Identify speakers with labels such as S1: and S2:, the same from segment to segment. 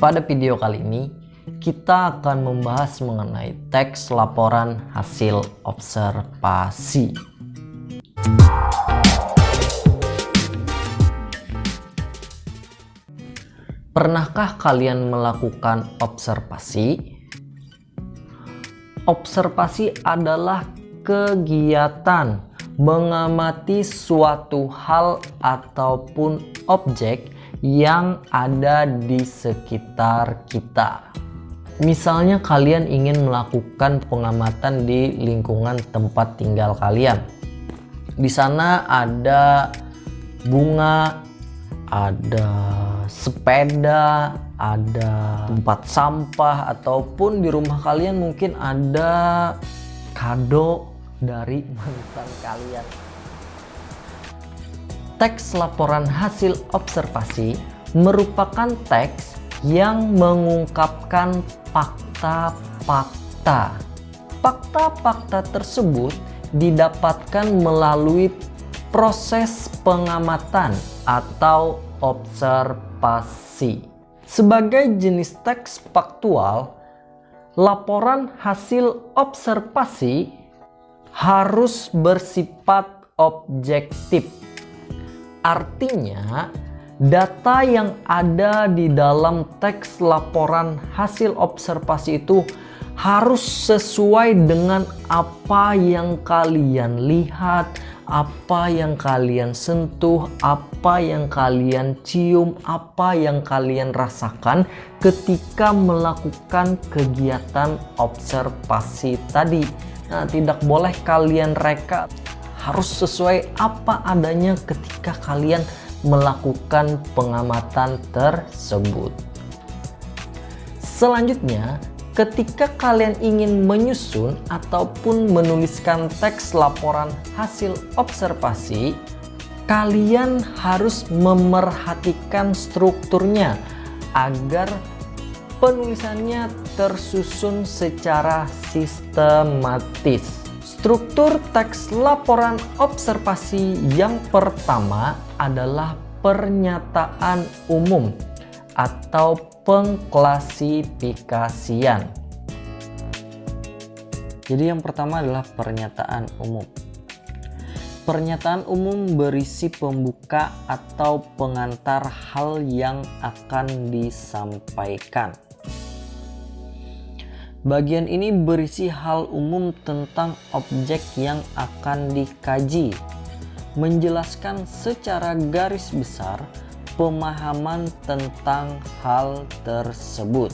S1: Pada video kali ini, kita akan membahas mengenai teks laporan hasil observasi. Pernahkah kalian melakukan observasi? Observasi adalah kegiatan mengamati suatu hal ataupun objek yang ada di sekitar kita. Misalnya kalian ingin melakukan pengamatan di lingkungan tempat tinggal kalian. Di sana ada bunga, ada sepeda, ada tempat sampah, ataupun di rumah kalian mungkin ada kado dari mantan kalian. Teks laporan hasil observasi merupakan teks yang mengungkapkan fakta-fakta. Fakta-fakta tersebut didapatkan melalui proses pengamatan atau observasi. Sebagai jenis teks faktual, laporan hasil observasi harus bersifat objektif. Artinya, data yang ada di dalam teks laporan hasil observasi itu harus sesuai dengan apa yang kalian lihat, apa yang kalian sentuh, apa yang kalian cium, apa yang kalian rasakan ketika melakukan kegiatan observasi tadi. Nah, tidak boleh kalian reka, harus sesuai apa adanya ketika kalian melakukan pengamatan tersebut. Selanjutnya, ketika kalian ingin menyusun ataupun menuliskan teks laporan hasil observasi, kalian harus memerhatikan strukturnya agar penulisannya tersusun secara sistematis. Struktur teks laporan observasi yang pertama adalah pernyataan umum atau pengklasifikasian. Jadi yang pertama adalah pernyataan umum. Pernyataan umum berisi pembuka atau pengantar hal yang akan disampaikan. Bagian ini berisi hal umum tentang objek yang akan dikaji, menjelaskan secara garis besar pemahaman tentang hal tersebut.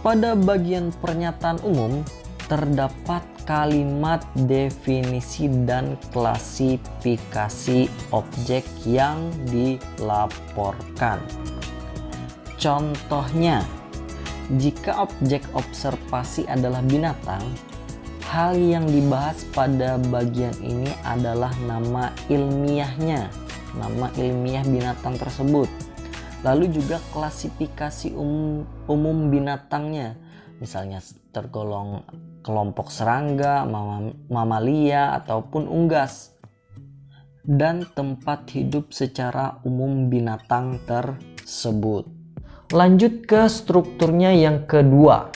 S1: Pada bagian pernyataan umum terdapat kalimat definisi dan klasifikasi objek yang dilaporkan. Contohnya, jika objek observasi adalah binatang, hal yang dibahas pada bagian ini adalah nama ilmiahnya, nama ilmiah binatang tersebut. Lalu juga klasifikasi umum binatangnya, misalnya tergolong kelompok serangga, mamalia, ataupun unggas. Dan tempat hidup secara umum binatang tersebut. Lanjut ke strukturnya yang kedua.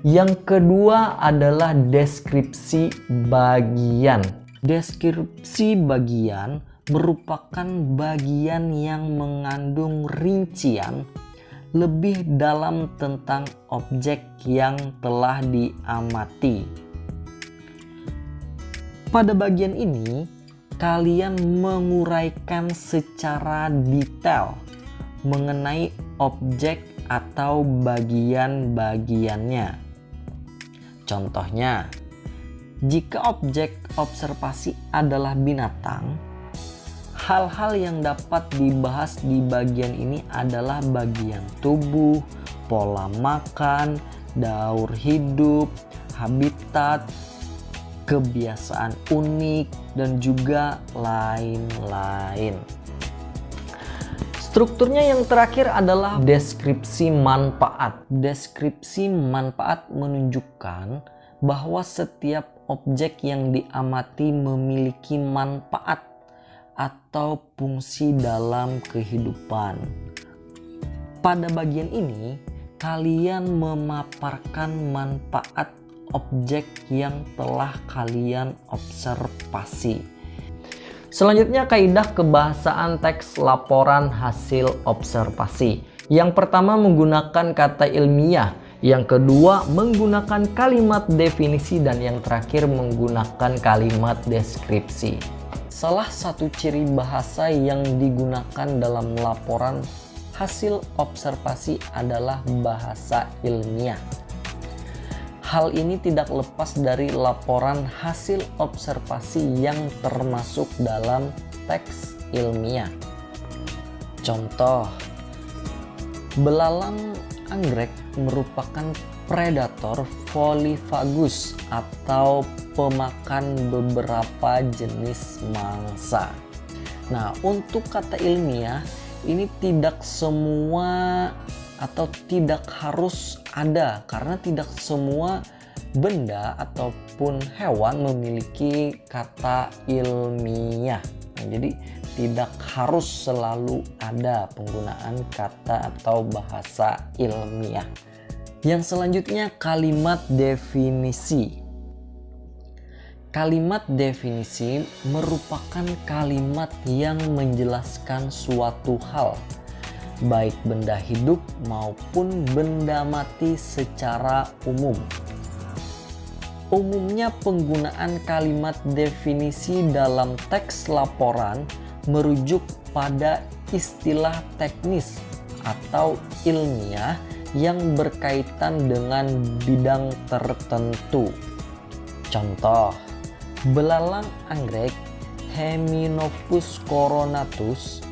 S1: Yang kedua adalah deskripsi bagian. Deskripsi bagian merupakan bagian yang mengandung rincian lebih dalam tentang objek yang telah diamati. Pada bagian ini, kalian menguraikan secara detail mengenai objek atau bagian-bagiannya. Contohnya, jika objek observasi adalah binatang, hal-hal yang dapat dibahas di bagian ini adalah bagian tubuh, pola makan, daur hidup, habitat, kebiasaan unik, dan juga lain-lain. Strukturnya yang terakhir adalah deskripsi manfaat. Deskripsi manfaat menunjukkan bahwa setiap objek yang diamati memiliki manfaat atau fungsi dalam kehidupan. Pada bagian ini, kalian memaparkan manfaat objek yang telah kalian observasi. Selanjutnya, kaidah kebahasaan teks laporan hasil observasi. Yang pertama, menggunakan kata ilmiah. Yang kedua, menggunakan kalimat definisi. Dan yang terakhir, menggunakan kalimat deskripsi. Salah satu ciri bahasa yang digunakan dalam laporan hasil observasi adalah bahasa ilmiah. Hal ini tidak lepas dari laporan hasil observasi yang termasuk dalam teks ilmiah. Contoh, belalang anggrek merupakan predator volifagus atau pemakan beberapa jenis mangsa. Nah, untuk kata ilmiah ini tidak semua atau tidak harus ada, karena tidak semua benda ataupun hewan memiliki kata ilmiah. Nah, jadi tidak harus selalu ada penggunaan kata atau bahasa ilmiah. Yang selanjutnya, kalimat definisi. Kalimat definisi merupakan kalimat yang menjelaskan suatu hal, baik benda hidup maupun benda mati secara umum. Umumnya penggunaan kalimat definisi dalam teks laporan merujuk pada istilah teknis atau ilmiah yang berkaitan dengan bidang tertentu. Contoh, belalang anggrek Heminophus coronatus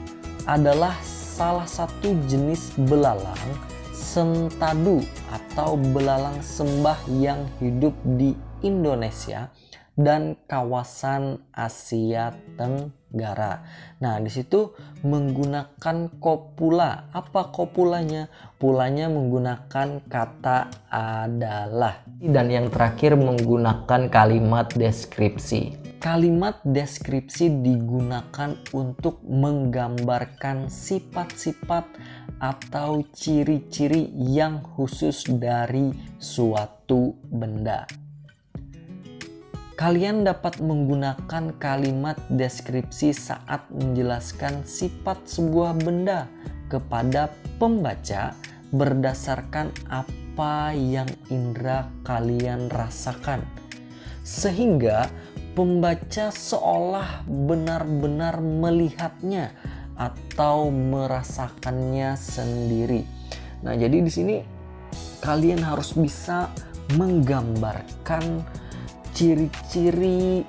S1: adalah salah satu jenis belalang sentadu atau belalang sembah yang hidup di Indonesia dan kawasan Asia Tenggara. Nah, di situ menggunakan kopula. Apa kopulanya? Kopulanya menggunakan kata adalah. Dan yang terakhir, menggunakan kalimat deskripsi. Kalimat deskripsi digunakan untuk menggambarkan sifat-sifat atau ciri-ciri yang khusus dari suatu benda. Kalian dapat menggunakan kalimat deskripsi saat menjelaskan sifat sebuah benda kepada pembaca berdasarkan apa yang indera kalian rasakan, sehingga pembaca seolah benar-benar melihatnya atau merasakannya sendiri. Nah, jadi di sini kalian harus bisa menggambarkan ciri-ciri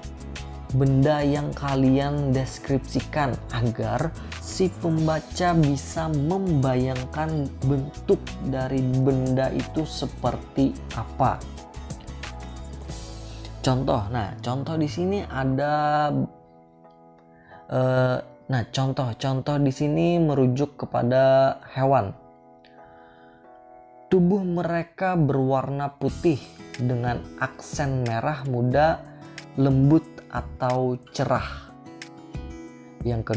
S1: benda yang kalian deskripsikan agar si pembaca bisa membayangkan bentuk dari benda itu seperti apa. Contoh, contoh di sini ada contoh di sini merujuk kepada hewan. Tubuh mereka berwarna putih dengan aksen merah muda, lembut atau cerah. Yang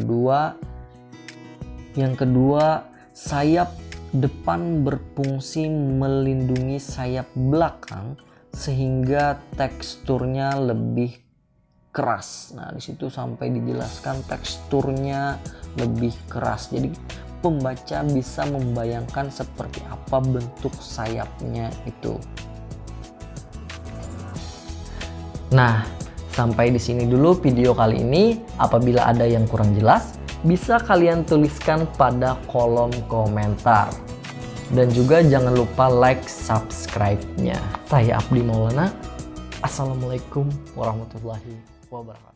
S1: kedua, sayap depan berfungsi melindungi sayap belakang sehingga teksturnya lebih keras. Nah, di situ sampai dijelaskan teksturnya lebih keras. Jadi pembaca bisa membayangkan seperti apa bentuk sayapnya itu. Nah, sampai di sini dulu video kali ini. Apabila ada yang kurang jelas, bisa kalian tuliskan pada kolom komentar. Dan juga jangan lupa like, subscribe-nya. Saya Abdi Maulana. Assalamualaikum warahmatullahi wabarakatuh.